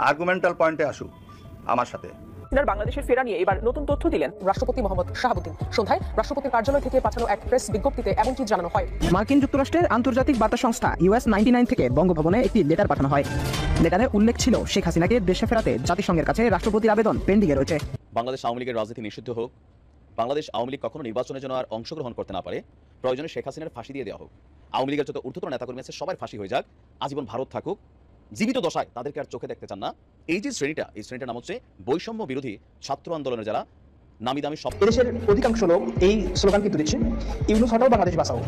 আর্গুমেন্টাল পয়েন্টে আসুক আমার সাথে। বাংলাদেশের ফেরা নিয়ে এবার নতুন তথ্য দিলেন রাষ্ট্রপতি মোহাম্মদ শাহাবুদ্দিন। সন্ধ্যায় রাষ্ট্রপতির কার্যালয় থেকে পাঠানো এক প্রেস বিজ্ঞপ্তিতে এমনটি জানানো হয়। মার্কিন যুক্তরাষ্ট্রের আন্তর্জাতিক বার্তা সংস্থা US 99 থেকে বঙ্গভবনে একটি লেটার পাঠানো হয়। লেটারে উল্লেখ ছিল শেখ হাসিনাকে দেশে ফেরাতে জাতিসংঘের কাছে রাষ্ট্রপতির আবেদন পেন্ডিংয়ে রয়েছে। বাংলাদেশ আওয়ামী লীগের রাজনীতি নিষিদ্ধ হোক, বাংলাদেশ আওয়ামী লীগ কখনো নির্বাচনের জন্য আর অংশগ্রহণ করতে না পারে, প্রয়োজনে শেখ হাসিনার ফাঁসি দিয়ে দেওয়া হোক, আওয়ামী লীগের যত ঊর্ধ্বতন নেতাকর্মী আছে সবার ফাঁসি হয়ে যাক, আজীবন ভারত থাকুক, জীবিত দশায় তাদেরকে আর চোখে দেখতে চান না। এই যে শ্রেণীটা, এই শ্রেণীটার নাম হচ্ছে বৈষম্য বিরোধী ছাত্র আন্দোলনের যারা নামি দামি সব। দেশের অধিকাংশ লোক এই স্লোগান কিন্তু দিচ্ছেন, ইউনূস হটাও বাংলাদেশ বাঁচাও।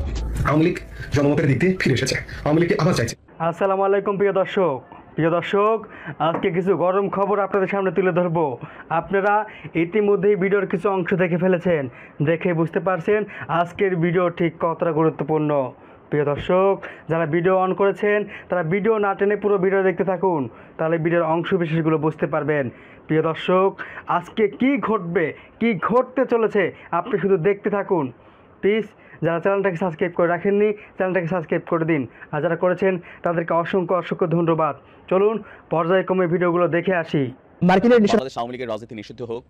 আওয়ামী লীগ জনমতের দিক দিয়ে ফিরে এসেছে, আওয়ামী লীগকে আবার চাইছে। আসসালামু আলাইকুম প্রিয় দর্শক, আজকে কিছু গরম খবর আপনাদের সামনে তুলে ধরবো। আপনারা ইতিমধ্যেই ভিডিওর কিছু অংশ দেখে ফেলেছেন, দেখে বুঝতে পারছেন আজকের ভিডিও ঠিক কতটা গুরুত্বপূর্ণ। প্রিয় দর্শক, যারা ভিডিও অন করেছেন তারা ভিডিও না টেনে পুরো ভিডিও দেখতে থাকুন, তাহলে ভিডিওর অংশ বিশেষগুলো বুঝতে পারবেন। প্রিয় দর্শক, আজকে কি ঘটবে, কি ঘটতে চলেছে আপনি শুধু দেখতে থাকুন। প্লিজ যারা চ্যানেলটাকে সাবস্ক্রাইব করে রাখেননি, চ্যানেলটাকে সাবস্ক্রাইব করে দিন, আর যারা করেছেন তাদেরকে অসংখ্য ধন্যবাদ। চলুন পর্যায়ক্রমে ভিডিওগুলো দেখে আসি। বাংলাদেশ আওয়ামী লীগের রাজনীতি নিষিদ্ধ হোক,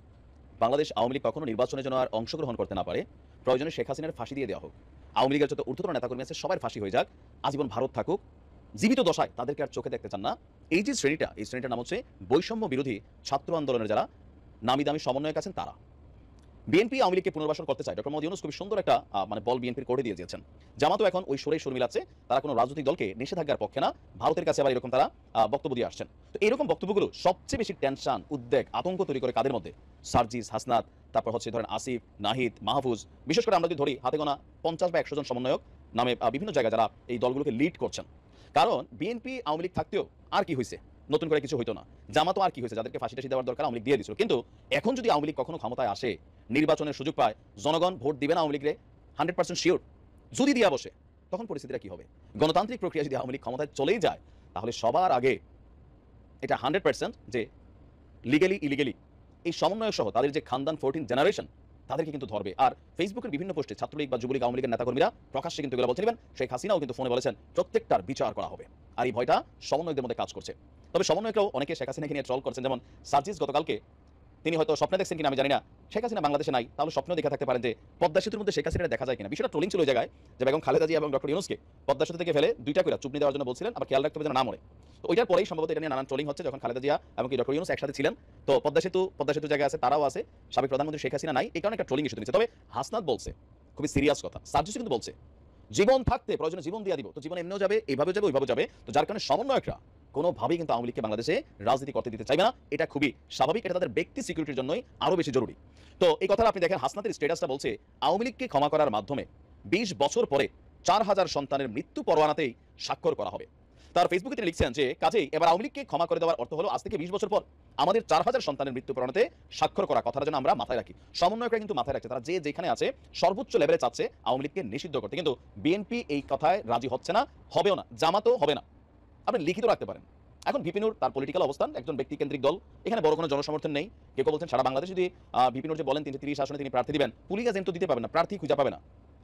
বাংলাদেশ আওয়ামী লীগ কখনো নির্বাচনের জন্য আর অংশগ্রহণ করতে না পারে, প্রয়োজনে শেখ হাসিনার ফাঁসি দিয়ে দেওয়া হোক, আওয়ামী লীগের যত ঊর্ধ্বতন নেতাকর্মী আছে সবার ফাঁসি হয়ে যাক, আজীবন ভারত থাকুক, জীবিত দশায় তাদেরকে আর চোখে দেখতে চান না। এই যে শ্রেণীটা, এই শ্রেণীটার নাম হচ্ছে বৈষম্য বিরোধী ছাত্র আন্দোলনের যারা নামি দামি সমন্বয়ক আছেন তারা। বিএনপি আওয়ামী লীগকে পুনর্বাসন করতে চায়, ডক্টর মোহাম্মদ ইউনূস খুবই সুন্দর একটা বল বিএনপির কোর্টে দিয়ে দিয়েছেন। জামাতও এখন ওই সুরেই সুর মিলাচ্ছে, তারা কোনো রাজনৈতিক দলকে নিষেধাজ্ঞার পক্ষে না, ভারতের কাছে আবার এরকম তারা বক্তব্য দিয়ে আসছেন। তো এইরকম বক্তব্যগুলো সবচেয়ে বেশি টেনশন, উদ্বেগ, আতঙ্ক তৈরি করে কাদের মধ্যে? সার্জিস, হাসনাত, তারপর হচ্ছে ধরেন আসিফ, নাহিদ, মাহফুজ, বিশেষ করে আমরা যদি ধরি হাতে গোনা 50 বা 100 জন সমন্বয়ক নামে বিভিন্ন জায়গায় যারা এই দলগুলোকে লিড করছেন। কারণ বিএনপি আওয়ামী লীগ থাকতেও আর কি হয়েছে, নতুন করে কিছু হইতো না। জামাতও আর কি হয়েছে, যাদেরকে ফাঁসি টাসি দেওয়ার দরকার আওয়ামী লীগ দিয়ে দিয়েছিল। কিন্তু এখন যদি আওয়ামী লীগ কখনো ক্ষমতায় আসে, নির্বাচনের সুযোগ পায়, জনগণ ভোট দিবে না আওয়ামী লীগরে 100% শিওর, যদি দিয়ে বসে, তখন পরিস্থিতিটা কি হবে? গণতান্ত্রিক প্রক্রিয়া যদি আওয়ামী লীগ ক্ষমতায় চলেই যায়, তাহলে সবার আগে এটা 100% যে লিগালি ইলিগালি এই সমন্বয় সহ তাদের যে খানদান 14 জেনারেশন তাদেরকে কিন্তু ধরবে। আর ফেসবুকের বিভিন্ন পোস্টে ছাত্রলীগ বা যুবলীগ আওয়ামী লীগের নেতাকর্মীরা প্রকাশ্যে কিন্তু এগুলো বলতে দিবেন। শেখ হাসিনাও কিন্তু ফোনে বলেছেন প্রত্যেকটার বিচার করা হবে, আর এই ভয়টা সমন্বয়কদের মধ্যে কাজ করছে। তবে সমন্বয়করাও অনেকে শেখ হাসিনাকে নিয়ে ট্রল করছেন, যেমন সার্জিস গতকালকে তিনি হয়তো স্বপ্নে দেখছেন কিনা আমি জানি না, শেখ হাসিনা বাংলাদেশে নাই, তাহলে স্বপ্নেও দেখে থাকতে পারেন যে পদ্মা সেতুর মধ্যে শেখ হাসিনা দেখা যায় কিনা। বিষয়টা ট্রোলিং ছিল ওই জায়গায় যে বেগম খালেদা জিয়া এবং ডক্টর ইউনূসকে পদ্মা সেতু থেকে ফেলে 2টা করে চুপনি দেওয়ার জন্য বলছিলেন, আবার খেয়াল রাখতে হবে যেন না মরে। তো ওইটার পরেই সম্ভবত এটা নিয়ে নানান ট্রোলিং হচ্ছে, যখন খালেদা জিয়া এবং ডক্টর ইউনূস একসাথে ছিলেন। তো পদ্মা সেতু জায়গায় আছে, তারাও আছে, সাবেক প্রধানমন্ত্রী শেখ হাসিনা নাই, এই কারণে একটা ট্রোলিং ইস্যু নিচ্ছে। তবে হাসনাত বলছে খুবই সিরিয়াস কথা, সার্জিস কিন্তু বলছে জীবন থাকতে প্রয়োজনে জীবন দিয়ে দিব, তো জীবন এমনিও যাবে, এইভাবে যাবে, ওইভাবে যাবে। তো যার কারণে সমন্বয়করা কোনোভাবেই কিন্তু আওয়ামী লীগকে বাংলাদেশে রাজনীতি করতে দিতে চাইবে না, এটা খুবই স্বাভাবিক, এটা তাদের ব্যক্তি সিকিউরিটির জন্যই আরো বেশি জরুরি। তো এই কথাটা আপনি দেখেন, হাসনাতের স্ট্যাটাসটা বলছে আওয়ামী লীগকে ক্ষমা করার মাধ্যমে 20 বছর পরে 4000 সন্তানের মৃত্যু পরোয়ানাতেই স্বাক্ষর করা হবে। তার ফেসবুকে তিনি লিখছেন যে কাজেই এবার আওয়ামী লীগকে ক্ষমা করে দেওয়ার অর্থ হলো আজ থেকে 20 বছর পর আমাদের 4000 সন্তানের মৃত্যু পরোয়ানাতে স্বাক্ষর করা, কথাটা যেন আমরা মাথায় রাখি। সমন্বয়করা কিন্তু মাথায় রাখছে, তারা যে যেখানে আছে সর্বোচ্চ লেভেলে চাচ্ছে আওয়ামী লীগকে নিষিদ্ধ করতে, কিন্তু বিএনপি এই কথায় রাজি হচ্ছে না, হবেও না, জামাতও হবে না। আপনি লিখিত রাখতে পারেন। এখন ভিপিনুর তার পলিটিক্যাল অবস্থান, একজন ব্যক্তি কেন্দ্রিক দল, এখানে বড় কোনো জনসমর্থন নেই। কেউ বলছেন সারা বাংলাদেশ যদি ভিপিনুর যে বলেন 330 আসনে তিনি প্রার্থী দিবেন, পুলিশ এজেন্ট তো দিতে পারবেন না, প্রার্থী খুঁজে পাবে না,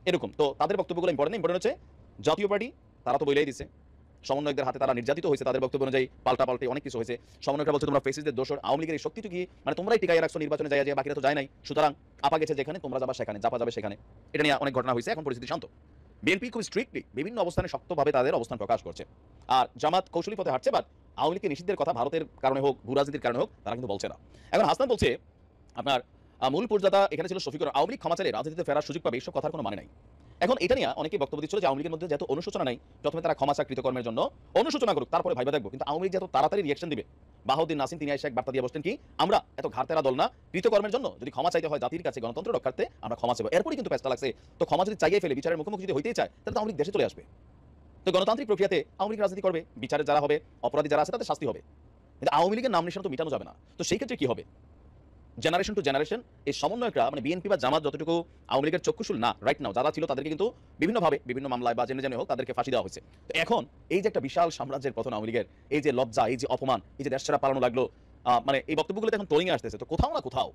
এরকম। তো তাদের বক্তব্যগুলো ইম্পর্টেন্ট হচ্ছে জাতীয় পার্টি, তারা তো বলেই দিছে সমন্বয়কদের হাতে তারা নির্যাতিত হয়েছে, তাদের বক্তব্য অনুযায়ী পাল্টাপাল্টি অনেক কিছু হয়েছে। সমন্বয়করা বলছে তোমরা ফেসিসদের দোষর, আওয়ামী লীগের এই শক্তিটুকু মানে তোমরাই টিকাই রাখছো, নির্বাচনে যায় বাকিরা তো যায় নাই, সুতরাং আপা গেছে যেখানে তোমরা যাবা সেখানে, চাপা যাবে সেখানে। এটা নিয়ে অনেক ঘটনা হয়েছে, এখন পরিস্থিতি শান্ত। বিএনপি খুব স্ট্রিক্টলি বিভিন্ন অবস্থানে শক্তভাবে তাদের অবস্থান প্রকাশ করছে, আর জামাত কৌশলী পথে হাঁটছে, বাট আওয়ামী লীগকে নিষিদ্ধের কথা ভারতের কারণে হোক, ভূ রাজনীতির কারণে হোক, তারা কিন্তু বলছে না। এখন হাসনাত বলছে আপনার মূল পর্যাদা এখানে ছিল শফিকুর, আওয়ামী লীগ ক্ষমা চাইলে রাজনীতিতে ফেরার সুযোগ পাবে, এইসব কথার কোনো মানে নাই। এখন এটা নিয়ে অনেকে বক্তব্য দিচ্ছিল যে আওয়ামী লীগের মধ্যে যেহেতু অনুশোচনা নাই, প্রথমে তারা ক্ষমা চা কৃতকর্মের জন্য অনুশোচনা করুক, তারপরে ভাইবা দেখবো। কিন্তু আওয়ামী লীগ যেহেতু তাড়াতাড়ি রিয়াকশন দিবে, বাহাউদ্দিন নাসিম তিনি এসে এক বার্তা দিয়ে বসতেন কি আমরা এত ঘাড়তেরা দল না, কৃতকর্মের জন্য যদি ক্ষমা চাইতে হয় জাতির কাছে গণতন্ত্র রক্ষার্থে আমরা ক্ষমা চাইবো। এরপরই কিন্তু পেস্টা লাগছে, তো ক্ষমা যদি চাইয়ে ফেলে, বিচারের মুখোমুখি যদি হইতেই চায়, তাহলে তো আওয়ামী লীগ দেশে চলে আসবে। তো গণতান্ত্রিক প্রক্রিয়াতে আওয়ামী লীগ রাজনীতি করবে, বিচারে যারা হবে, অপরাধী যারা আছে তাদের শাস্তি হবে, কিন্তু আওয়ামী লীগের নাম নিশানা তো মিটানো যাবে না। তো সেই ক্ষেত্রে কি হবে? জেনারেশন টু জেনারেশন এই সমন্বয়করা মানে বিএনপি বা জামাত যতটুকু আওয়ামী লীগের চক্ষুশুল না রাইট নাও, যারা ছিল তাদেরকে কিন্তু বিভিন্নভাবে বিভিন্ন মামলায় বা জেনে হোক তাদেরকে ফাঁসি দেওয়া হয়েছে। তো এখন এই যে একটা বিশাল সাম্রাজ্যের পতন আওয়ামী লীগের, এই যে লজ্জা, এই যে অপমান, এই যে দেশ ছাড়া পালানো লাগলো, মানে এই বক্তব্যগুলো এখন ট্রোলিংয়ে আসতেছে। তো কোথাও না কোথাও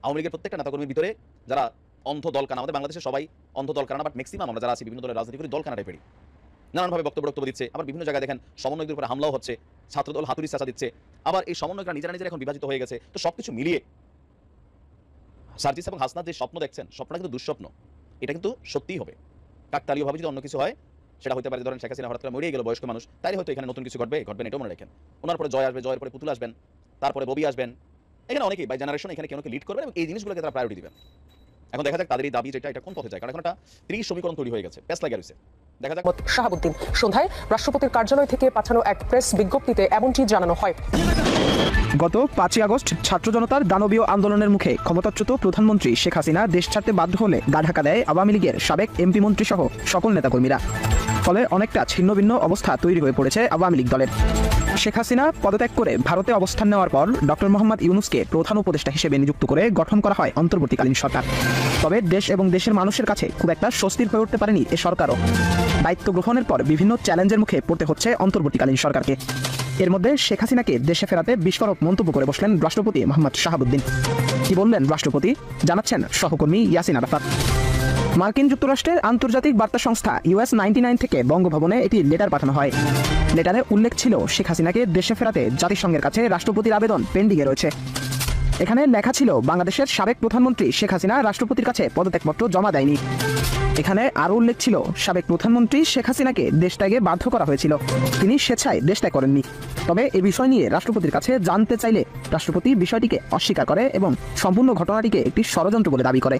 আওয়ামী লীগের প্রত্যেকটা নেতাকর্মীর ভিতরে যারা অন্ধ দল কানা, আমাদের বাংলাদেশে সবাই অন্ধ দল কানা, বাট ম্যাক্সিমাম আমরা যারা আছি বিভিন্ন দলের রাজনীতি করি দল কানা টাইপেরই। নানানভাবে বক্তব্য দিচ্ছে, আবার বিভিন্ন জায়গায় দেখেন সমন্বয়কদের উপরে হামলাও হচ্ছে, ছাত্রদল হাতুড়ি চাচা দিচ্ছে, আবার এই সমন্বয়করা নিজেরা এখন বিভাজিত হয়ে গেছে। তো সবকিছু মিলিয়ে সার্জিস এবং হাসনাত যে স্বপ্ন দেখছেন, স্বপ্নটা কিন্তু দুঃস্বপ্ন, এটা কিন্তু সত্যিই হবে। কাকতালীয়ভাবে যদি অন্য কিছু হয়, সেটা হতে পারে ধরেন শেখ হাসিনা হঠাৎ করে মরেই গেল, বয়স্ক মানুষ, তাই হয়তো এখানে নতুন কিছু ঘটবেন, এটাও মনে রাখেন। ওনার পরে জয় আসবে, জয়ের পরে পুতুল আসবেন, তারপরে ববি আসবেন, এখানে অনেকেই বাই জেনারেশন এখানে কেউ লিড করবেন এবং এই জিনিসগুলোকে তারা প্রায়োরিটি দিবেন। এখন দেখা যাক তাদের এই দাবি যেটা, এটা কোন পথে যায়, কারণ এখন একটা 30 সমীকরণ তৈরি হয়ে গেছে, প্যাস লাগিয়ে রয়েছে। দেখা যাক। মোহাম্মদ শাহাবুদ্দিন সন্ধ্যায় রাষ্ট্রপতির কার্যালয় থেকে পাঠানো এক প্রেস বিজ্ঞপ্তিতে এমনটি জানানো হয়। গত 5ই আগস্ট ছাত্র জনতার দানবীয় আন্দোলনের মুখে ক্ষমতাচ্যুত প্রধানমন্ত্রী শেখ হাসিনা দেশ ছাড়তে বাধ্য হলে গা ঢাকা দেয় আওয়ামী লীগের সাবেক এমপি মন্ত্রী সহ সকল নেতাকর্মীরা। ফলে অনেকটা ছিন্নভিন্ন অবস্থা তৈরি হয়ে পড়েছে আওয়ামী লীগ দলের। শেখ হাসিনা পদত্যাগ করে ভারতে অবস্থান নেওয়ার পর ডক্টর মোহাম্মদ ইউনূসকে প্রধান উপদেষ্টা হিসেবে নিযুক্ত করে গঠন করা হয় অন্তর্বর্তীকালীন সরকার। তবে দেশ এবং দেশের মানুষের কাছে খুব একটা স্বস্তির হয়ে উঠতে পারেনি এ সরকারও। দায়িত্ব গ্রহণের পর বিভিন্ন চ্যালেঞ্জের মুখে পড়তে হচ্ছে অন্তর্বর্তীকালীন সরকারকে। এর মধ্যে শেখ হাসিনাকে দেশে ফেরাতে বিস্ফোরক মন্তব্য করে বসলেন রাষ্ট্রপতি মোহাম্মদ শাহাবুদ্দিন। কি বললেন রাষ্ট্রপতি, জানাচ্ছেন সহকর্মী ইয়াসিন আরাফাত। মার্কিন যুক্তরাষ্ট্রের আন্তর্জাতিক বার্তা সংস্থা US 99 থেকে বঙ্গভবনে একটি লেটার পাঠানো হয়। লেটারে উল্লেখ ছিল শেখ হাসিনাকে দেশে ফেরাতে জাতিসংঘের কাছে রাষ্ট্রপতির আবেদন পেন্ডিংয়ে রয়েছে। এখানে লেখা ছিল বাংলাদেশের সাবেক প্রধানমন্ত্রী শেখ হাসিনা রাষ্ট্রপতির কাছে পদত্যাগপত্র জমা দেয়নি। এখানে আরও উল্লেখ ছিল সাবেক প্রধানমন্ত্রী শেখ হাসিনাকে দেশ ত্যাগে বাধ্য করা হয়েছিল, তিনি স্বেচ্ছায় দেশ ত্যাগ করেননি। তবে এ বিষয় নিয়ে রাষ্ট্রপতির কাছে জানতে চাইলে রাষ্ট্রপতি বিষয়টিকে অস্বীকার করে এবং সম্পূর্ণ ঘটনাটিকে একটি ষড়যন্ত্র বলে দাবি করে।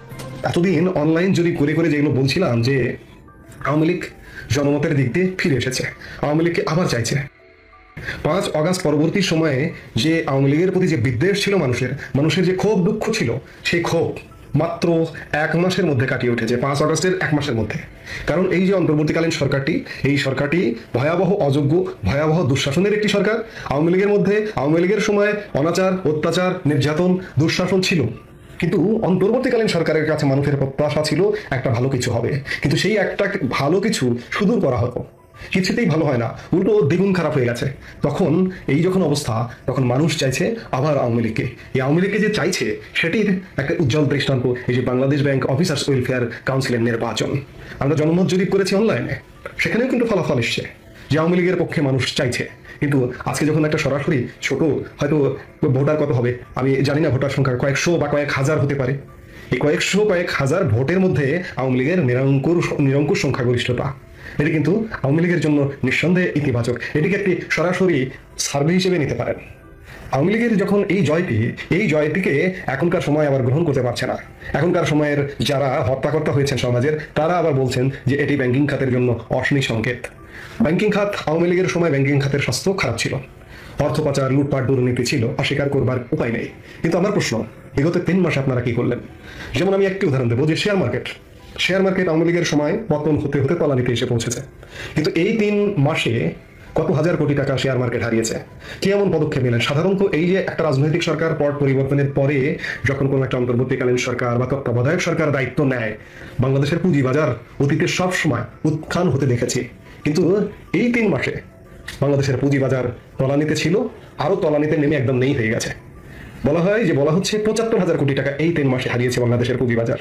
এতদিন অনলাইন যদি করে যেগুলো বলছিলাম যে আওয়ামী লীগ জনমতের দিক দিয়ে ফিরে এসেছে, আওয়ামী লীগকে আবার চাইছে, 5 আগস্ট পরবর্তী সময়ে যে আওয়ামী লীগের প্রতি যে বিদ্বেষ ছিল মানুষের যে ক্ষোভ দুঃখ ছিল, সেই ক্ষোভ মাত্র 1 মাসের মধ্যে কাটিয়ে উঠেছে, 5 আগস্টের 1 মাসের মধ্যে। কারণ এই যে অন্তর্বর্তীকালীন সরকারটি, এই সরকারটি ভয়াবহ অযোগ্য, ভয়াবহ দুঃশাসনের একটি সরকার। আওয়ামী লীগের সময় অনাচার, অত্যাচার, নির্যাতন, দুঃশাসন ছিল, কিন্তু অন্তর্বর্তীকালীন সরকারের কাছে মানুষের প্রত্যাশা ছিল একটা ভালো কিছু হবে। কিন্তু সেই একটা ভালো কিছু সুদূর করা হতো, কিছুতেই ভালো হয় না, উল্টো দ্বিগুণ খারাপ হয়ে গেছে। তখন এই যখন অবস্থা, তখন মানুষ চাইছে আবার আওয়ামী লীগকে। এই আওয়ামী লীগকে যে চাইছে সেটির একটা উজ্জ্বল দৃষ্টান্ত এই যে বাংলাদেশ ব্যাংক অফিসার্স ওয়েলফেয়ার কাউন্সিলের নির্বাচন। আমরা জনমত জরিপ করেছি অনলাইনে, সেখানেও কিন্তু ফলাফল এসছে যে আওয়ামী লীগের পক্ষে মানুষ চাইছে। কিন্তু আজকে যখন একটা সরাসরি ছোট, হয়তো ভোটার কত হবে আমি জানি না, ভোটার সংখ্যা কয়েকশো বা কয়েক হাজার হতে পারে, এই কয়েক হাজার ভোটের মধ্যে আওয়ামী লীগের নিরঙ্কুশ সংখ্যাগরিষ্ঠতা, এটি কিন্তু আওয়ামী লীগের জন্য নিঃসন্দেহে ইতিবাচক। এটিকে একটি সরাসরি সার্ভে হিসেবে নিতে পারেন। আওয়ামী লীগের যখন এই জয়টিকে এখনকার সময় আবার গ্রহণ করতে পারছে না, এখনকার সময়ের যারা হত্যাকর্তা হয়েছেন সমাজের, তারা আবার বলছেন যে এটি ব্যাংকিং খাতের জন্য অশনি সংকেত। ব্যাংকিং খাত, আওয়ামী লীগের সময় ব্যাংকিং খাতের স্বাস্থ্য খারাপ ছিল, অর্থ পাচার, লুটপাট, দুর্নীতি ছিল, অস্বীকার করবার উপায় নেই। কিন্তু আমার প্রশ্ন, বিগত 3 মাসে আপনারা কি করলেন? যেমন আমি একটি উদাহরণ দেবো, যে শেয়ার মার্কেট আওয়ামী লীগের সময় পতন হতে তলানিতে এসে পৌঁছেছে, কিন্তু এই 3 মাসে কত হাজার কোটি টাকা শেয়ার মার্কেট হারিয়েছে। কি এমন পদক্ষেপ নিলেন? সাধারণত এই যে একটা রাজনৈতিক সরকার পট পরিবর্তনের পরে যখন কোনো একটা অন্তর্বর্তীকালীন সরকার বা তত্ত্বাবধায়ক সরকার দায়িত্ব নেয়, বাংলাদেশের পুঁজিবাজার অতীতে সব সময় উত্থান হতে দেখেছি, কিন্তু এই 3 মাসে বাংলাদেশের পুঁজিবাজার তলানিতে ছিল, আরো তলানিতে নেমে একদম নেই হয়ে গেছে। বলা হচ্ছে 75,000 কোটি টাকা এই 3 মাসে হারিয়েছে বাংলাদেশের পুঁজিবাজার।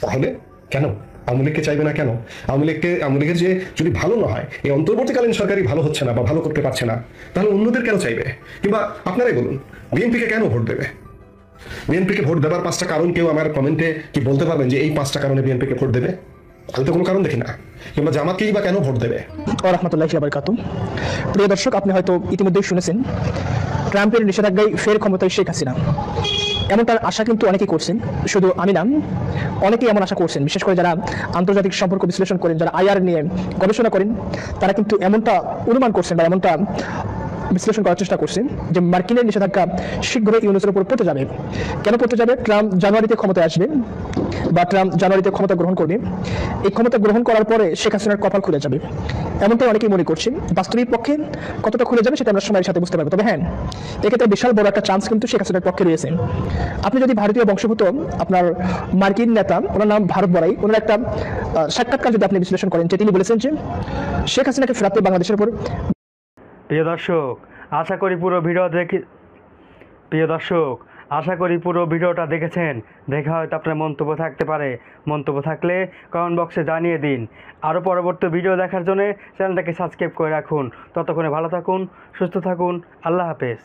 তাহলে কেন আওয়ামী লীগকে চাইবে না? কেন আওয়ামী লীগের যে যদি ভালো না হয়, এই অন্তর্বর্তীকালীন সরকারই ভালো হচ্ছে না বা ভালো করতে পারছে না, তাহলে অন্যদের কেন চাইবে? কিংবা আপনারাই বলুন, বিএনপিকে কেন ভোট দেবে? বিএনপিকে ভোট দেবার 5টা কারণ কেউ আমার কমেন্টে কি বলতে পারবেন যে এই 5টা কারণে বিএনপিকে ভোট দেবে? আমি তো কোনো কারণ দেখি না। কিংবা জামাতকেই বা কেন ভোট দেবে? রাহমাতুল্লাহি ওয়া বারাকাতুহু। প্রিয় দর্শক, আপনি হয়তো ইতিমধ্যেই শুনেছেন ট্রাম্পের নিষেধাজ্ঞায় ফের ক্ষমতায় শেখ হাসিনা, এমনটার আশা কিন্তু অনেকেই করছেন। শুধু আমি না, অনেকেই এমন আশা করছেন, বিশেষ করে যারা আন্তর্জাতিক সম্পর্ক বিশ্লেষণ করেন, যারা আইআর নিয়ে গবেষণা করেন, তারা কিন্তু এমনটা অনুমান করছেন বা এমনটা বিশ্লেষণ করার চেষ্টা করছেন যে মার্কিনের নিষেধাজ্ঞা শীঘ্রই ইউনূসের উপর পড়তে যাবে। কেন পড়তে যাবে? ট্রাম্প জানুয়ারিতে ক্ষমতায় আসবে বা ট্রাম্প জানুয়ারিতে ক্ষমতা গ্রহণ করবে। এই ক্ষমতা গ্রহণ করার পরে শেখ হাসিনার কপাল খুলে যাবে, এমনটাই অনেকেই মনে করছেন। বাস্তবিক পক্ষে কতটা খুলে যাবে সেটা আমরা সময়ের সাথে বুঝতে পারবো। তবে হ্যাঁ, এক্ষেত্রে বিশাল বড় একটা চান্স কিন্তু শেখ হাসিনার পক্ষে রয়েছে। আপনি যদি ভারতীয় বংশোদ্ভূত আপনার মার্কিন নেতা, ওনার নাম ভারত বড়াই, ওনার একটা সাক্ষাৎকার যদি আপনি বিশ্লেষণ করেন, যে তিনি বলেছেন যে শেখ হাসিনাকে ফেরাতে বাংলাদেশের উপর। প্রিয় দর্শক, আশা করি পুরো ভিডিও আশা করি পুরো ভিডিওটা দেখেছেন, দেখে হয়তো আপনার মন্তব্য থাকতে পারে। মন্তব্য থাকলে কমেন্ট বক্সে জানিয়ে দিন। আরও পরবর্তী ভিডিও দেখার জন্য চ্যানেলটাকে সাবস্ক্রাইব করে রাখুন। ততক্ষণে ভালো থাকুন, সুস্থ থাকুন, আল্লাহ হাফেজ।